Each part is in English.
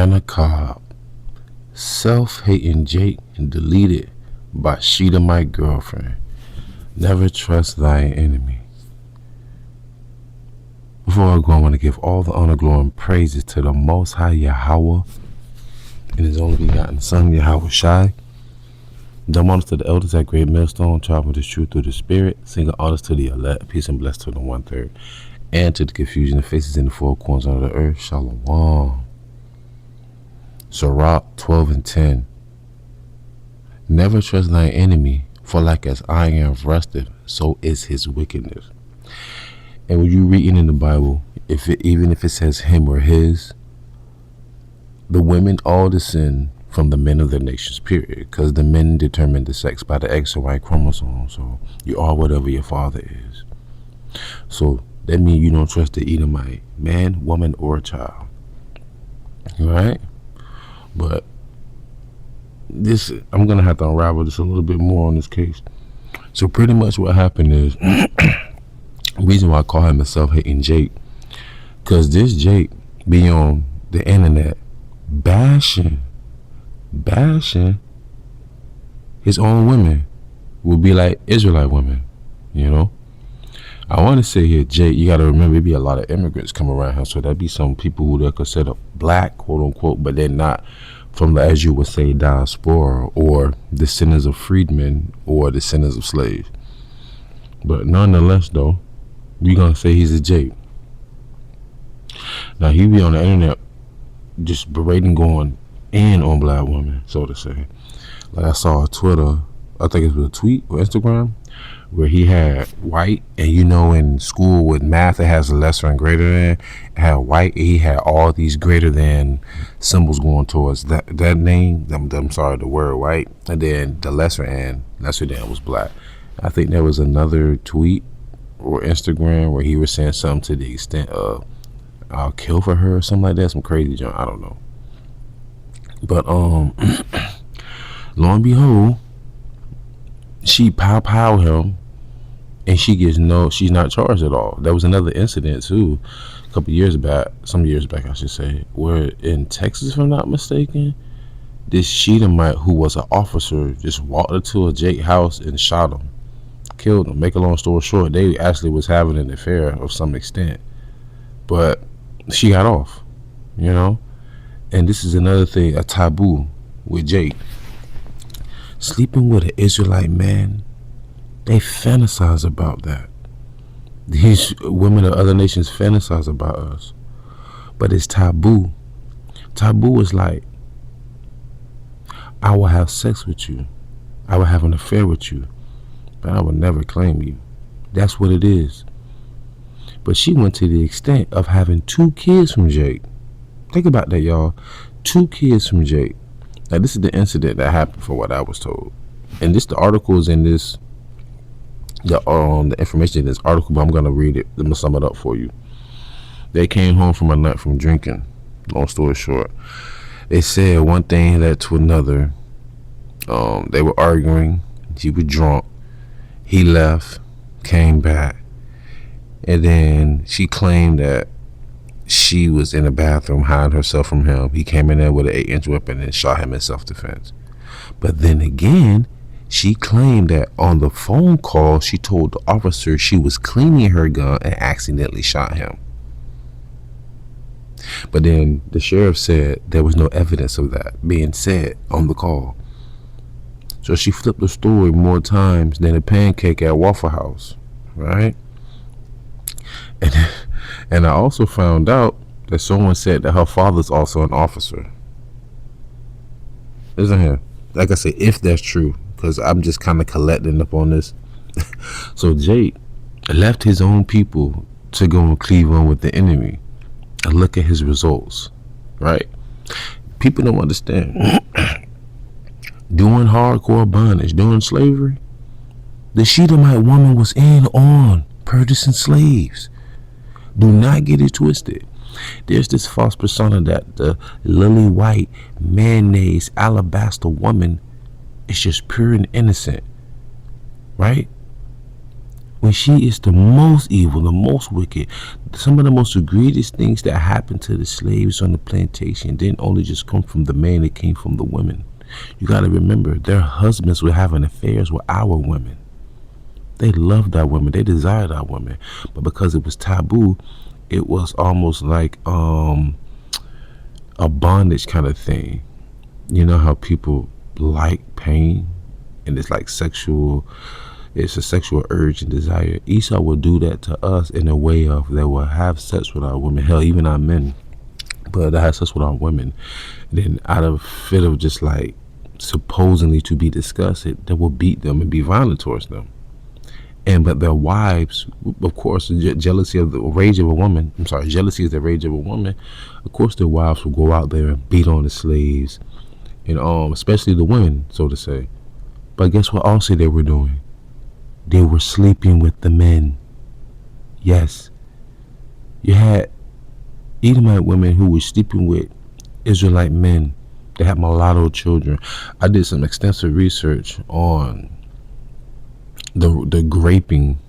Anna Cobb, self-hating Jake, deleted by Shedomite girlfriend. Never trust thy enemy. Before I go, I want to give all the honor, glory, and praises to the Most High Yahawah and His only begotten Son, YAHAWASHI. Dumb honors to the elders at Great Millstone, traveling this truth through the Spirit. Singing honors to the elect, peace and blessed to the 1/3, and to the confusion of faces in the four corners of the earth. Shalom. Sirach 12:10. Never trust thy enemy, for like as iron rusteth, so is his wickedness. And when you reading in the Bible, even if it says him or his, the women all descend from the men of the nations, period. Because the men determine the sex by the X or Y chromosome. So you are whatever your father is. So that means you don't trust the Edomite, man, woman, or child. Right? But this, I'm going to have to unravel this a little bit more on this case. So pretty much what happened is, the reason why I call him a self-hating Jake, because this Jake be on the internet bashing his own women, will be like Israelite women, you know. I want to say here, Jake, you got to remember, there be a lot of immigrants come around here, so there'd be some people who they're considered black, quote unquote, but they're not from the, as you would say, diaspora, or descendants of freedmen, or descendants of slaves. But nonetheless, though, we gonna say he's a Jake. Now he be on the internet just berating, going in on black women, so to say. Like I saw on Twitter, I think it was a tweet or Instagram, where he had white, and you know, in school with math it has a lesser and greater than. It had white, and he had all these greater than symbols going towards that name. I'm sorry, the word white, and then the lesser than was black. I think there was another tweet or Instagram where he was saying something to the extent of I'll kill for her or something like that, some crazy junk, I don't know. But lo and behold, she pow him, and she gets she's not charged at all. There was another incident too, a couple years back, some years back I should say, where in Texas, if I'm not mistaken, this Shedomite who was an officer just walked into a Jake house and shot him, killed him. Make a long story short, they actually was having an affair of some extent, but she got off, you know. And this is another thing, a taboo with Jake. Sleeping with an Israelite man, they fantasize about that. These women of other nations fantasize about us, but it's taboo. Taboo is like, I will have sex with you, I will have an affair with you, but I will never claim you. That's what it is. But she went to the extent of having 2 kids from Jake. Think about that, y'all. 2 kids from Jake. Now, this is the incident that happened, from what I was told. And this, the article is in this, the information in this article, but I'm going to read it. I'm going to sum it up for you. They came home from a night from drinking. Long story short. They said one thing led to another. They were arguing. He was drunk. He left, came back. And then she claimed that she was in the bathroom hiding herself from him. He came in there with an 8-inch weapon and shot him in self-defense. But then again, she claimed that on the phone call, she told the officer she was cleaning her gun and accidentally shot him. But then the sheriff said there was no evidence of that being said on the call. So she flipped the story more times than a pancake at Waffle House, right? And I also found out that someone said that her father's also an officer. Isn't here? Like I say, if that's true, because I'm just kind of collecting up on this. So Jake left his own people to go and cleave on with the enemy. And look at his results, right? People don't understand. Doing hardcore bondage, doing slavery, the Shedomite woman was in on purchasing slaves. Do not get it twisted. There's this false persona that the lily white mayonnaise alabaster woman is just pure and innocent, right? when she is the most evil, the most wicked. Some of the most egregious things that happened to the slaves on the plantation didn't only just come from the man, it came from the women. You got to remember, their husbands were having affairs with our women. They loved our women, they desired our women, but because it was taboo, it was almost like a bondage kind of thing. You know how people like pain, and it's like it's a sexual urge and desire. Esau will do that to us in a way of they will have sex with our women, hell, even our men, but they have sex with our women. And then out of fit of just like supposedly to be disgusted, they will beat them and be violent towards them. But their wives, of course, jealousy of the rage of a woman. I'm sorry, jealousy is the rage of a woman. Of course, their wives will go out there and beat on the slaves, and especially the women, so to say. But guess what? Also, they were doing. They were sleeping with the men. Yes, you had Edomite women who were sleeping with Israelite men. They had mulatto children. I did some extensive research on the graping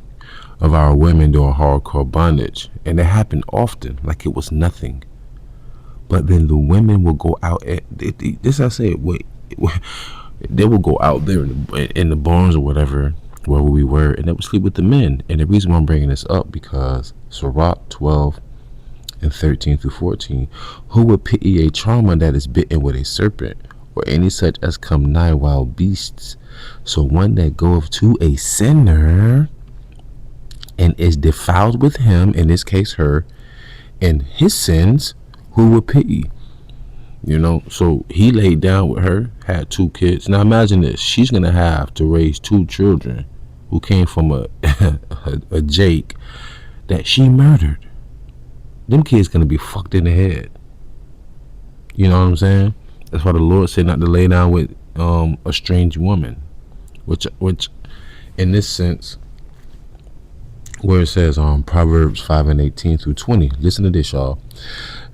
of our women during hardcore bondage, and it happened often, like it was nothing. But then the women will go out at this. I say, wait, they will go out there in the barns or whatever, wherever we were, and they would sleep with the men. And the reason why I'm bringing this up, because Sirach 12 and 13 through 14, who would pity a charmer that is bitten with a serpent, or any such as come nigh wild beasts? So one that goeth to a sinner and is defiled with him, in this case her, and his sins, who would pity? You know, so he laid down with her, had 2 kids. Now imagine this, she's gonna have to raise 2 children who came from a Jake that she murdered. Them kids gonna be fucked in the head. You know what I'm saying? That's why the Lord said not to lay down with a strange woman, which in this sense, where it says Proverbs 5 and 18 through 20. Listen to this, y'all.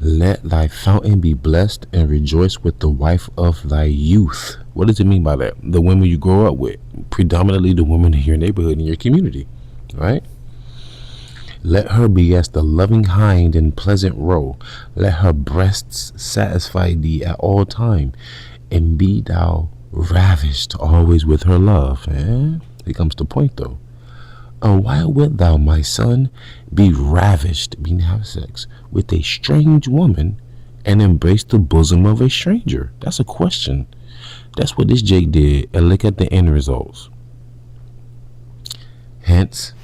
Let thy fountain be blessed, and rejoice with the wife of thy youth. What does it mean by that? The women you grow up with, predominantly the women in your neighborhood, in your community, right? Let her be as the loving hind in pleasant roe. Let her breasts satisfy thee at all time, and be thou ravished always with her love. Here comes the point though. And why wilt thou, my son, be ravished, meaning have sex, with a strange woman, and embrace the bosom of a stranger? That's a question. That's what this Jake did, and look at the end results. Hence,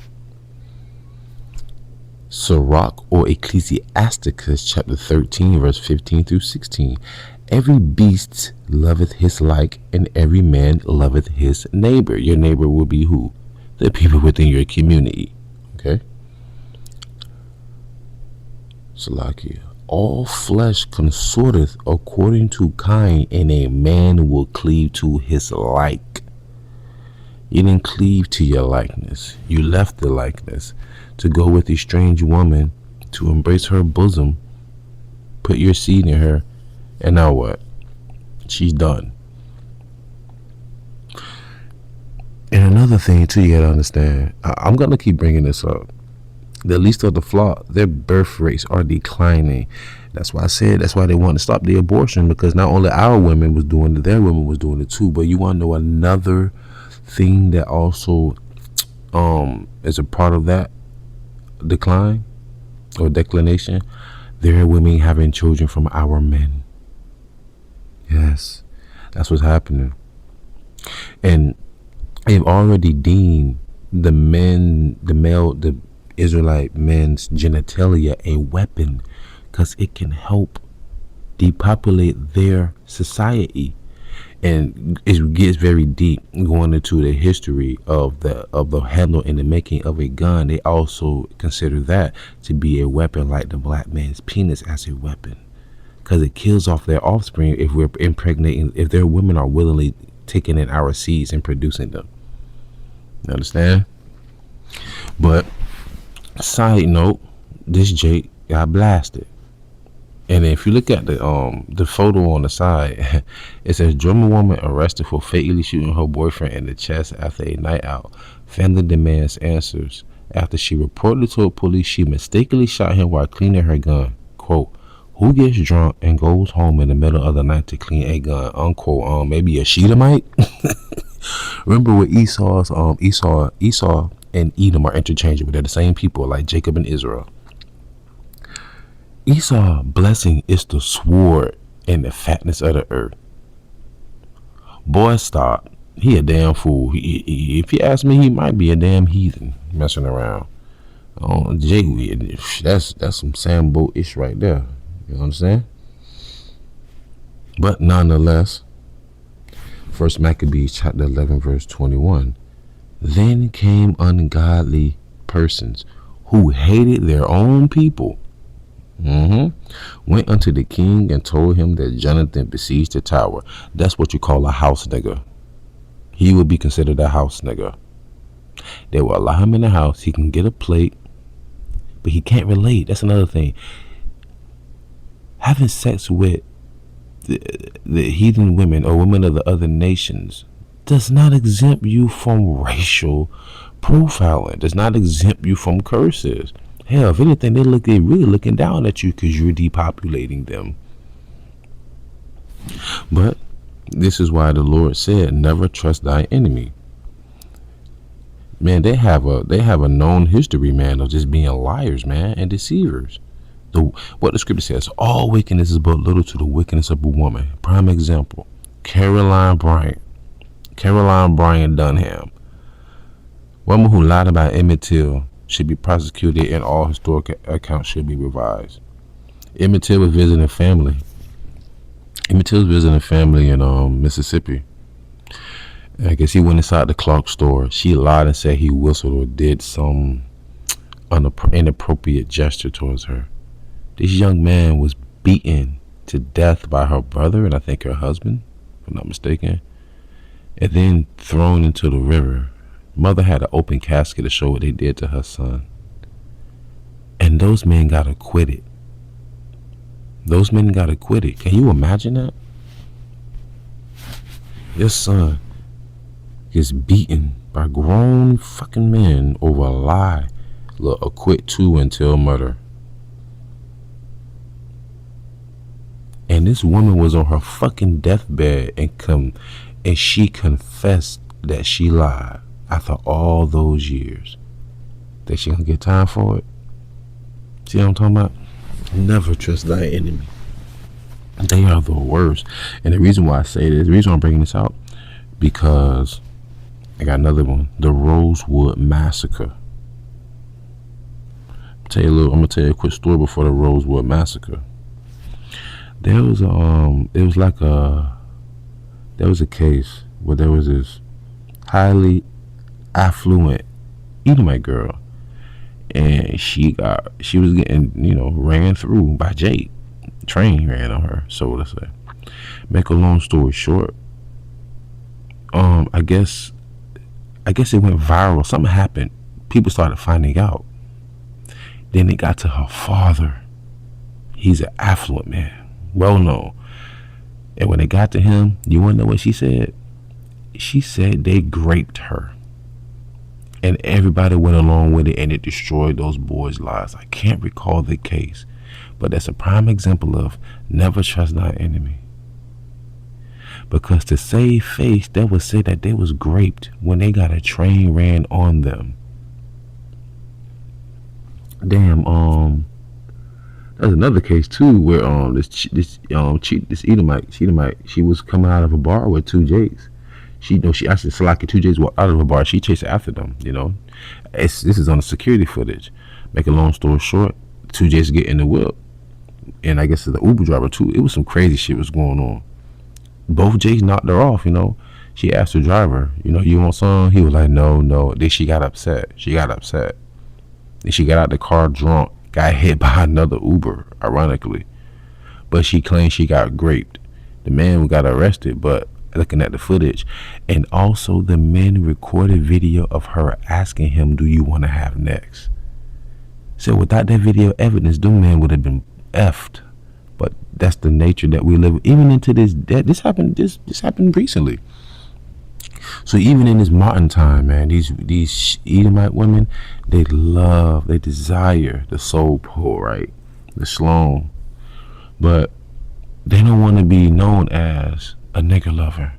Sirach or Ecclesiasticus chapter 13 verse 15 through 16. Every beast loveth his like, and every man loveth his neighbor. Your neighbor will be who? The people within your community. Okay? Salakia. All flesh consorteth according to kind, and a man will cleave to his like. You didn't cleave to your likeness. You left the likeness to go with a strange woman, to embrace her bosom, put your seed in her, and now what? She's done. And another thing too, you gotta understand, I'm gonna keep bringing this up. The least of the flock, their birth rates are declining. That's why I said, that's why they want to stop the abortion, because not only our women was doing it, their women was doing it too. But you want to know another thing that also is a part of that decline or declination? There are women having children from our men. Yes, that's what's happening. And they've already deemed the Israelite men's genitalia a weapon, because it can help depopulate their society. And it gets very deep, going into the history of the handle and the making of a gun. They also consider that to be a weapon, like the black man's penis as a weapon, because it kills off their offspring if we're impregnating, if their women are willingly taking in our seeds and producing them. You understand? But side note, this Jake got blasted. And if you look at the photo on the side, it says German woman arrested for fatally shooting her boyfriend in the chest after a night out. Family demands answers. After she reported to police she mistakenly shot him while cleaning her gun. Quote, who gets drunk and goes home in the middle of the night to clean a gun? Unquote. Maybe a Shedomite? Remember what Esau and Edom are interchangeable. They're the same people, like Jacob and Israel. Esau blessing is the sword and the fatness of the earth. Boy, stop. He a damn fool. If you ask me, he might be a damn heathen messing around. That's some Sambo-ish right there. You understand? But nonetheless, 1 Maccabees chapter 11 verse 21. Then came ungodly persons who hated their own people. Went unto the king and told him that Jonathan besieged the tower. That's what you call a house nigger. He would be considered a house nigger. They will allow him in the house. He can get a plate, but he can't relate. That's another thing. Having sex with the heathen women or women of the other nations does not exempt you from racial profiling. Does not exempt you from curses. Hell, if anything, they're really looking down at you because you're depopulating them. But this is why the Lord said, "Never trust thy enemy." Man, they have a known history, man, of just being liars, man, and deceivers. What the scripture says, all wickedness is but little to the wickedness of a woman. Prime example, Caroline Bryant Dunham, woman who lied about Emmett Till, should be prosecuted and all historic accounts should be revised. Emmett Till was visiting family. Emmett Till was visiting family in Mississippi. And I guess he went inside the Clark store. She lied and said he whistled or did some inappropriate gesture towards her. This young man was beaten to death by her brother and I think her husband, if I'm not mistaken, and then thrown into the river. Mother had an open casket to show what they did to her son. And those men got acquitted. Can you imagine that? Your son gets beaten by grown fucking men over a lie. Look, acquit to until murder. And this woman was on her fucking deathbed and she confessed that she lied after all those years. That she gonna get time for it? See what I'm talking about? Never trust thy enemy. They are the worst. And the reason why I say this, the reason I'm bringing this out, because I got another one, the Rosewood Massacre. I'm gonna tell you a quick story before the Rosewood Massacre. There was a case where there was this highly affluent Edomite girl, and she was getting ran through by Jake. Train ran on her, so to say. Make a long story short, I guess it went viral. Something happened. People started finding out. Then it got to her father. He's an affluent man, well known. And when it got to him, you want to know what she said? She said they graped her. And everybody went along with it, and it destroyed those boys' lives. I can't recall the case, but that's a prime example of never trust thy enemy. Because to save face, that would say that they was graped when they got a train ran on them. Damn, there's another case too where this Edomite, she was coming out of a bar with two Jakes. She actually selected two Jakes walked out of a bar. She chased after them. This is on the security footage. Make a long story short, two Jakes get in the whip, and I guess it's the Uber driver too. It was some crazy shit was going on. Both Jakes knocked her off. She asked the driver, you want some? He was like, no. Then she got upset. Then she got out the car drunk, got hit by another Uber, ironically. But she claimed she got graped. The man got arrested, but looking at the footage, and also the men recorded video of her asking him, do you want to have next? So without that video evidence, the man would have been effed. But that's the nature that we live, even into this happened recently. So even in this modern time, man, these Edomite women, they desire the soul pull, right? The shalom. But they don't want to be known as a nigger lover.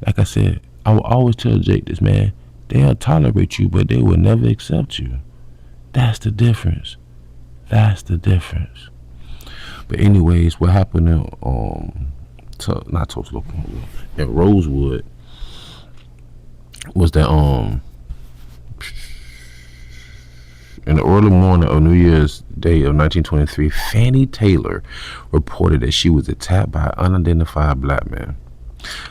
Like I said, I will always tell Jake this, man. They'll tolerate you, but they will never accept you. That's the difference. That's the difference. But anyways, what happened in not Tulsa, Oklahoma, in Rosewood was that in the early morning of New Year's Day of 1923, Fannie Taylor reported that she was attacked by an unidentified black man.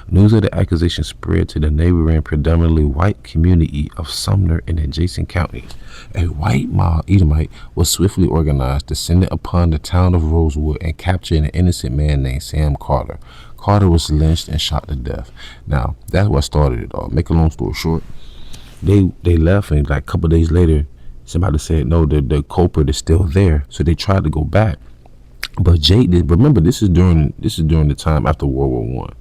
News of the accusation spread to the neighboring predominantly white community of Sumner and adjacent counties. A white mob Edomite was swiftly organized, descended upon the town of Rosewood, and captured an innocent man named Sam Carter. Carter was lynched and shot to death. Now, that's what started it all. Make a long story short, they left, and like a couple of days later, somebody said, no, the culprit is still there. So they tried to go back. But Jake did. Remember, this is during the time after World War I.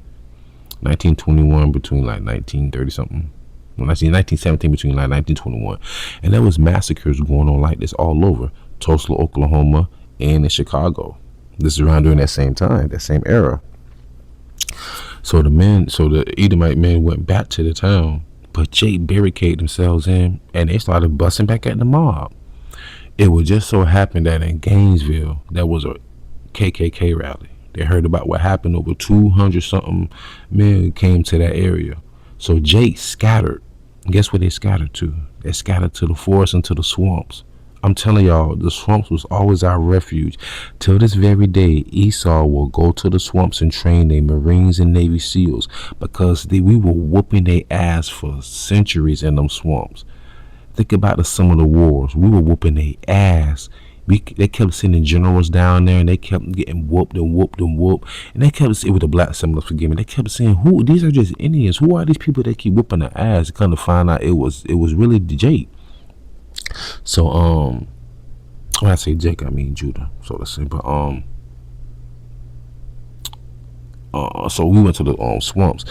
1921 between like 1930 something. 1917 between like 1921. And there was massacres going on like this all over Tulsa, Oklahoma, and in Chicago. This is around during that same time, that same era. So the Edomite men went back to the town, but Jake barricaded themselves in, and they started busting back at the mob. It would just so happen that in Gainesville, there was a KKK rally. They heard about what happened. Over 200 something men came to that area. So Jake scattered. Guess where they scattered to? They scattered to the forest and to the swamps. I'm telling y'all, the swamps was always our refuge. Till this very day, ESAU will go to the swamps and train their Marines and Navy SEALs, because we were whooping their ass for centuries in them swamps. Think about some of the wars. We were whooping their ass. They kept sending generals down there, and they kept getting whooped and whooped and whooped. And they kept saying, with the black symbols, forgive me, they kept saying, "Who? These are just Indians. Who are these people that keep whooping their ass?" Come to find out, it was really Jake. So when I say Jake, I mean Judah, so to say. But so we went to the swamps,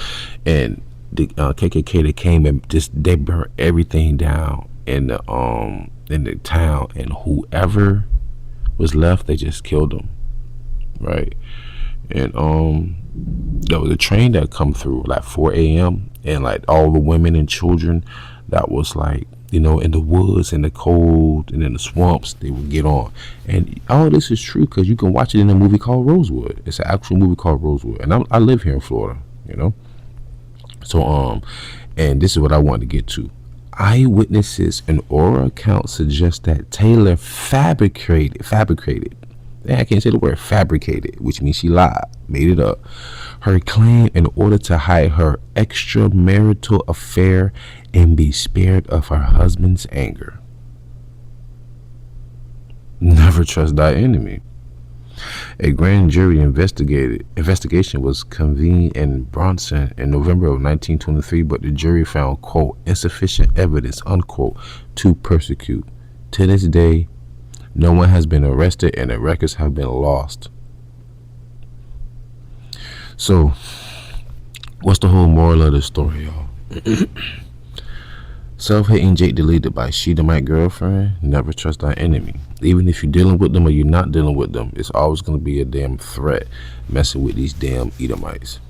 and the KKK, they came and they burnt everything down in the town, and whoever was left, they just killed them, right? And there was a train that come through like 4 a.m. and like all the women and children that was like, in the woods, in the cold, and in the swamps, they would get on. And all this is true because you can watch it in a movie called Rosewood. It's an actual movie called Rosewood, and I live here in Florida, So and this is what I wanted to get to. Eyewitnesses and oral accounts suggest that Taylor fabricated. I can't say the word fabricated, which means she lied, made it up, her claim in order to hide her extramarital affair and be spared of her husband's anger. Never trust thy enemy. A grand jury investigation was convened in Bronson in November of 1923, but the jury found, quote, insufficient evidence, unquote, to persecute. To this day, no one has been arrested and the records have been lost. So, what's the whole moral of the story, y'all? Self-hating Jake deleted by Shedomite girlfriend. Never trust thy enemy. Even if you're dealing with them or you're not dealing with them, it's always going to be a damn threat messing with these damn Edomites.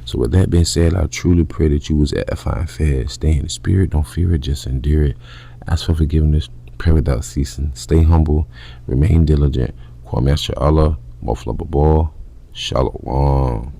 So with that being said, I truly pray that you was edifying, fed. Stay in the spirit. Don't fear it. Just endure it. Ask for forgiveness. Pray without ceasing. Stay humble. Remain diligent. YAHAWAH. Shalom.